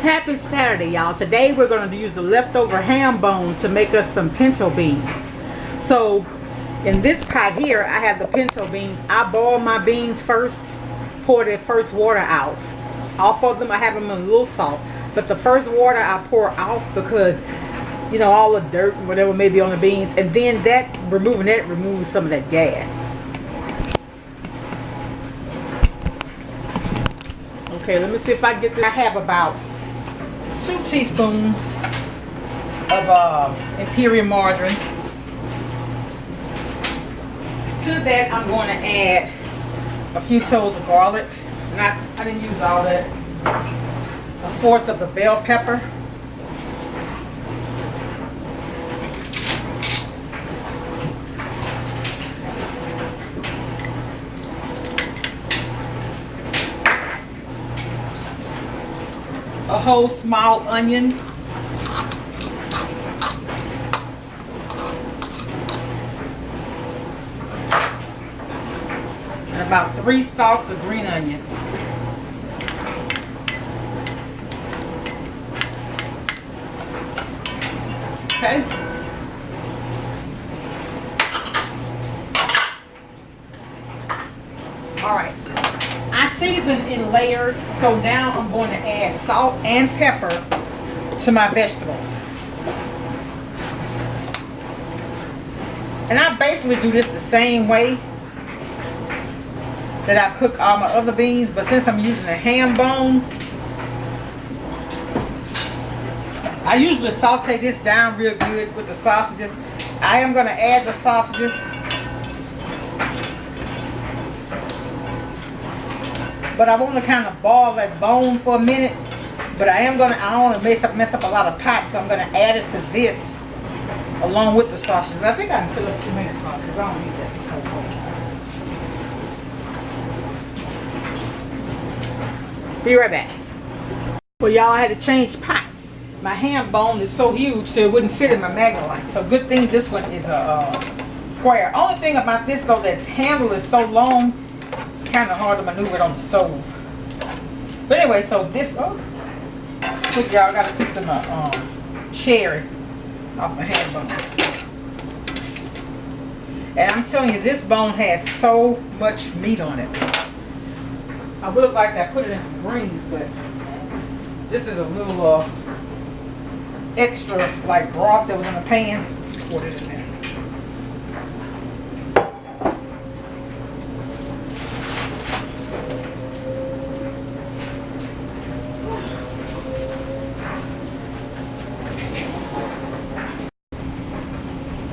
Happy Saturday, y'all. Today we're going to use the leftover ham bone to make us some pinto beans. So in this pot here I have the pinto beans. I boil my beans first, pour the first water out. Off of them I have them in a little salt, but the first water I pour off because you know all the dirt and whatever may be on the beans, and then removing that removes some of that gas. Okay, let me see if I get this. I have about 2 teaspoons of Imperial margarine. To that I'm going to add a few cloves of garlic. I didn't use all that. 1/4 of a bell pepper. A whole small onion. And about 3 stalks of green onion. Okay. All right. I season in layers, so now I'm going to add salt and pepper to my vegetables. And I basically do this the same way that I cook all my other beans, but since I'm using a ham bone, I usually saute this down real good with the sausages. I am going to add the sausages. But I want to kind of boil that bone for a minute. But I don't want to mess up a lot of pots, so I'm going to add it to this along with the sausages. I think I can fill up too many sausages. I don't need that. Be right back. Well, y'all, I had to change pots. My ham bone is so huge, so it wouldn't fit in my Magnolite. So good thing this one is a square. Only thing about this though, that handle is so long, it's kind of hard to maneuver it on the stove. But anyway, so this, look, y'all, got a piece of my cherry off my ham bone. And I'm telling you, this bone has so much meat on it. I would have liked to put it in some greens, but this is a little extra like broth that was in the pan. Pour this in there.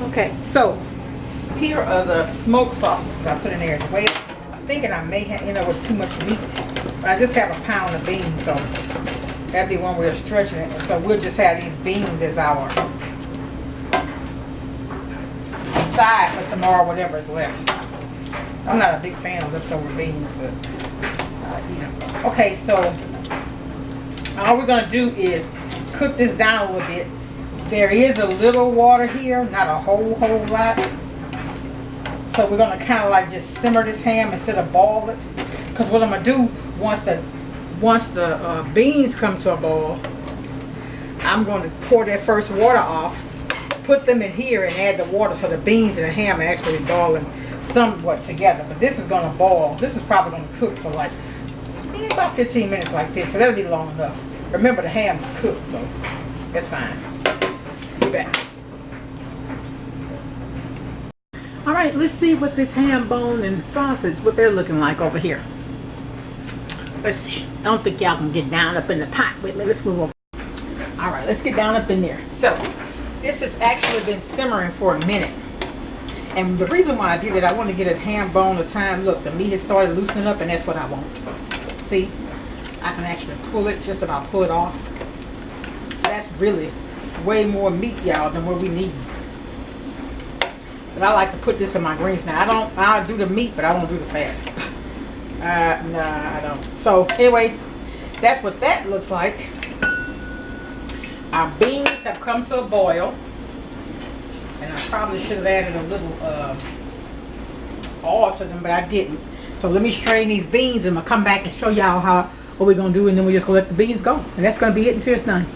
Okay, so here are the smoked sausages that I put in there as well. I'm thinking I may have, with too much meat, but I just have a pound of beans, so that'd be one way of stretching it. And so we'll just have these beans as our side for tomorrow, whatever's left. I'm not a big fan of leftover beans, but Okay, so all we're gonna do is cook this down a little bit. There is a little water here, not a whole lot. So we're gonna kind of like just simmer this ham instead of boil it. Because what I'm gonna do once the beans come to a boil, I'm going to pour that first water off, put them in here and add the water so the beans and the ham are actually boiling somewhat together. But this is going to boil. This is probably going to cook for like about 15 minutes like this, so that'll be long enough. Remember, the ham is cooked, so that's fine. Be back. All right, let's see what this ham bone and sausage, what they're looking like over here. Let's see. I don't think y'all can get down up in the pot with me. Let's move over. All right, let's get down up in there. So this has actually been simmering for a minute. And the reason why I did it, I want to get a ham bone at a time. Look, the meat has started loosening up, and that's what I want. See, I can actually pull it, just about pull it off. That's really way more meat, y'all, than what we need. But I like to put this in my greens now. I'll do the meat, but I won't do the fat. Nah, I don't. So anyway, that's what that looks like. Our beans have come to a boil, and I probably should have added a little oil to them, but I didn't. So let me strain these beans, and I'll come back and show y'all what we're gonna do, and then we're just gonna let the beans go, and that's gonna be it until it's done.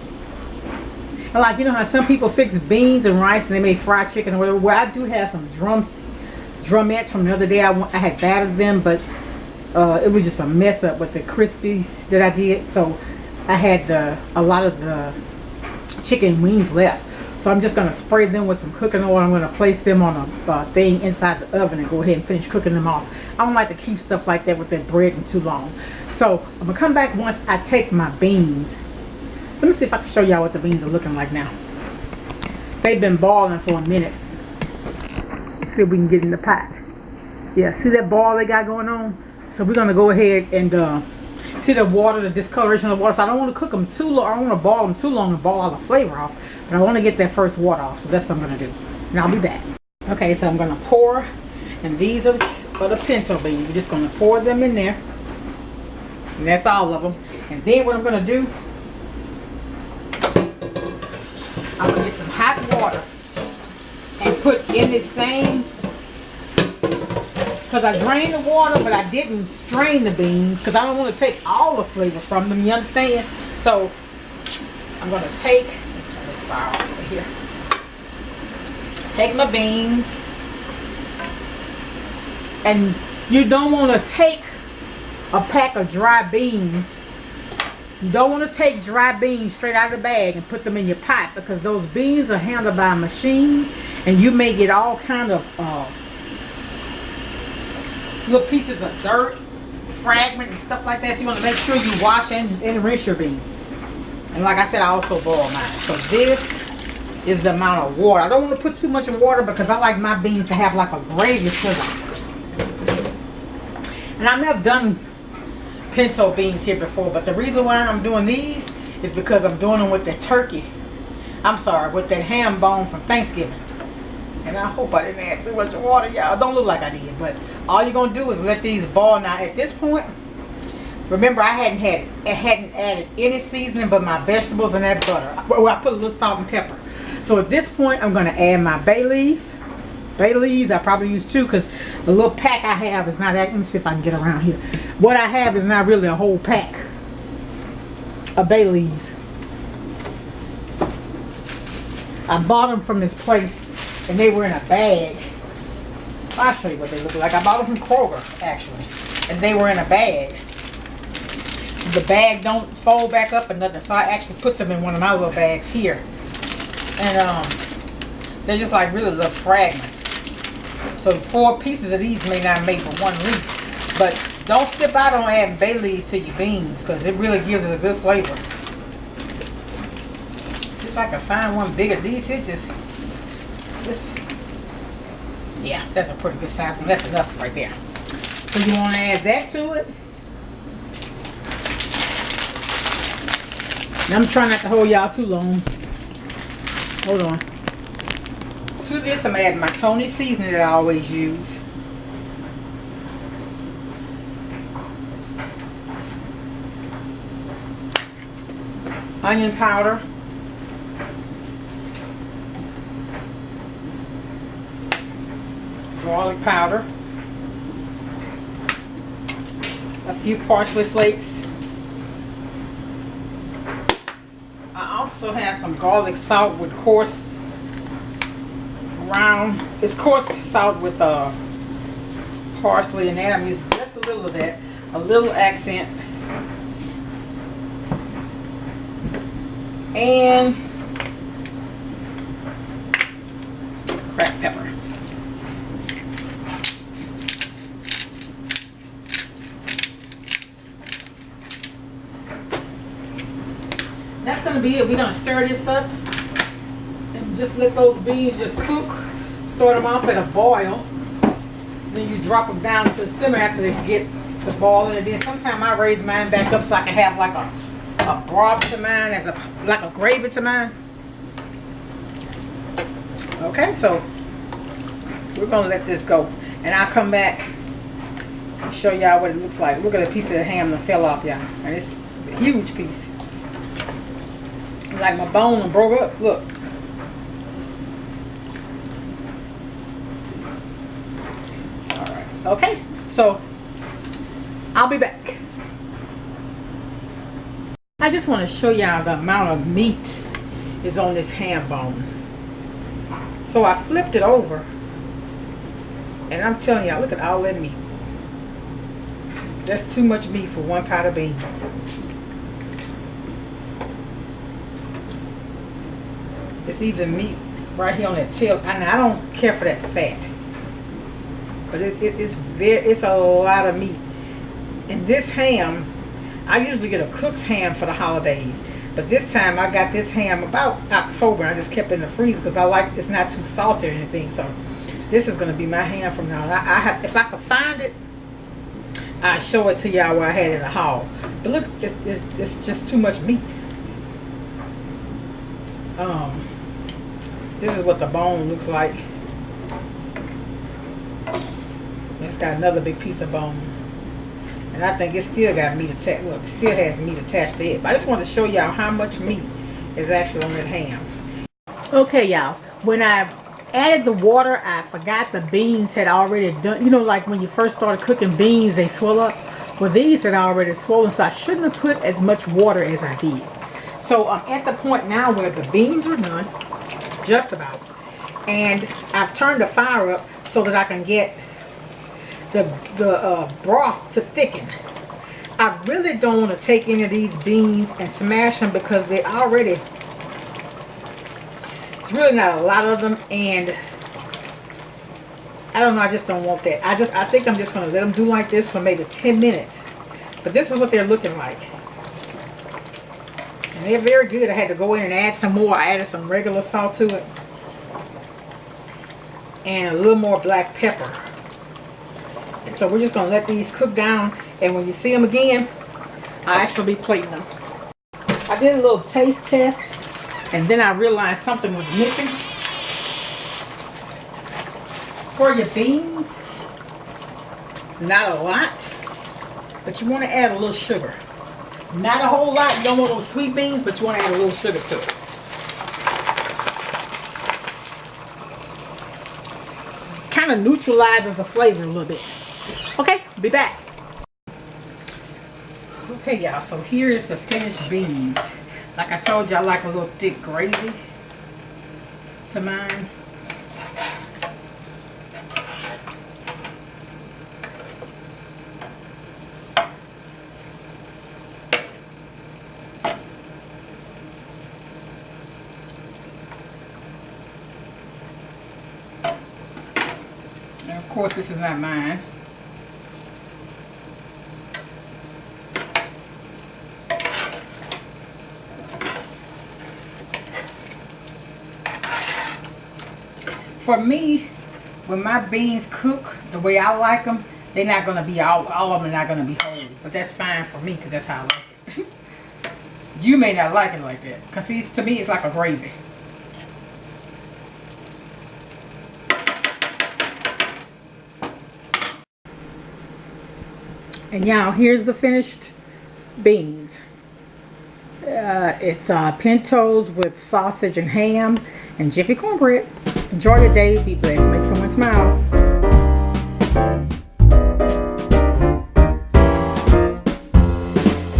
And like, you know how some people fix beans and rice and they make fried chicken or whatever. Well, I do have some drumettes from the other day. I had battered them, but it was just a mess up with the crispies that I did. So I had a lot of the chicken wings left. So I'm just gonna spray them with some cooking oil. I'm gonna place them on a thing inside the oven and go ahead and finish cooking them off. I don't like to keep stuff like that with that bread and too long. So I'm gonna come back once I take my beans. Let me see if I can show y'all what the beans are looking like now. They've been boiling for a minute. See if we can get in the pot. Yeah, see that ball they got going on? So we're gonna go ahead and see the water, the discoloration of the water. So I don't want to cook them too long. I don't want to boil them too long and boil all the flavor off. But I want to get that first water off. So that's what I'm gonna do. And I'll be back. Okay, so I'm gonna pour, and these are the pinto beans. We're just gonna pour them in there. And that's all of them. And then what I'm gonna do, I'm gonna get some hot water and put in the same, because I drained the water, but I didn't strain the beans because I don't want to take all the flavor from them, you understand? So I'm gonna take, let's turn this fire off over here. Take my beans, and you don't want to take a pack of dry beans. You don't want to take dry beans straight out of the bag and put them in your pot, because those beans are handled by a machine and you may get all kind of little pieces of dirt, fragment and stuff like that. So you want to make sure you wash and rinse your beans. And like I said, I also boil mine. So this is the amount of water. I don't want to put too much of water because I like my beans to have like a gravy to them. And I may have done pinto beans here before, but the reason why I'm doing these is because I'm doing them with the turkey. I'm sorry, with that ham bone from Thanksgiving. And I hope I didn't add too much water, y'all. Don't look like I did, but all you're gonna do is let these boil. Now at this point, remember I hadn't added any seasoning but my vegetables and that butter. Well, I put a little salt and pepper. So at this point, I'm gonna add my bay leaves. I probably use 2 because the little pack I have is not that. Let me see if I can get around here. What I have is not really a whole pack of bay leaves. I bought them from this place and they were in a bag. I'll show you what they look like. I bought them from Kroger actually, and they were in a bag. The bag don't fold back up or nothing, so I actually put them in one of my little bags here. And they're just like really little fragments. So 4 pieces of these may not make for 1 leaf. But don't skip out on adding bay leaves to your beans, because it really gives it a good flavor. See if I can find one bigger. These here just, yeah, that's a pretty good size one. That's enough right there. So you want to add that to it. And I'm trying not to hold y'all too long. Hold on. To this, I'm adding my Tony seasoning that I always use. Onion powder. Garlic powder. A few parsley flakes. I also have some garlic salt with coarse ground. It's coarse salt with parsley and that. I'm using just a little of that, a little accent, and cracked pepper. That's gonna be it. We're gonna stir this up and just let those beans just cook. Start them off at a boil. Then you drop them down to simmer after they get to boiling. And then sometimes I raise mine back up so I can have like a broth to mine, as like a gravy to mine. Okay, so we're gonna let this go, and I'll come back and show y'all what it looks like. Look at the piece of the ham that fell off, y'all, and it's a huge piece. Like my bone broke up. Look. All right. Okay. So I'll be back. I just want to show y'all the amount of meat is on this ham bone. So I flipped it over, and I'm telling y'all, look at all that meat. That's too much meat for one pot of beans. It's even meat right here on that tail, and I don't care for that fat, but it's a lot of meat. And this ham, I usually get a cook's ham for the holidays, but this time I got this ham about October. I just kept it in the freezer because I like it's not too salty or anything. So this is going to be my ham from now on. I have, if I can find it, I'll show it to y'all where I had it in the haul. But look, it's just too much meat. This is what the bone looks like. It's got another big piece of bone. And I think it still got meat attached. Look, it still has meat attached to it. But I just wanted to show y'all how much meat is actually on that ham. Okay, y'all. When I added the water, I forgot the beans had already done. You know, like when you first started cooking beans, they swell up. Well, these had already swollen, so I shouldn't have put as much water as I did. So I'm at the point now where the beans are done, just about. And I've turned the fire up so that I can get the broth to thicken. I really don't want to take any of these beans and smash them because they already, it's really not a lot of them, and I don't know, I just don't want that. I think I'm just going to let them do like this for maybe 10 minutes. But this is what they're looking like. And they're very good. I had to go in and add some more. I added some regular salt to it. And a little more black pepper. And so we're just going to let these cook down. And when you see them again, I'll actually be plating them. I did a little taste test. And then I realized something was missing. For your beans, not a lot. But you want to add a little sugar. Not a whole lot. You don't want those sweet beans, but you want to add a little sugar to it. Kind of neutralizes the flavor a little bit. Okay, be back. Okay, y'all, so here is the finished beans. Like I told you, I like a little thick gravy to mine. And of course, this is not mine. For me, when my beans cook the way I like them, they're not going to be all of them are not going to be whole. But that's fine for me because that's how I like it. You may not like it like that because to me it's like a gravy. And y'all, here's the finished beans. It's pintos with sausage and ham and Jiffy cornbread. Enjoy your day. Be blessed. Make someone smile.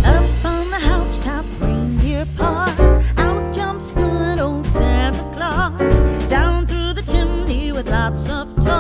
Up on the housetop, reindeer paws. Out jumps good old Santa Claus. Down through the chimney with lots of toys.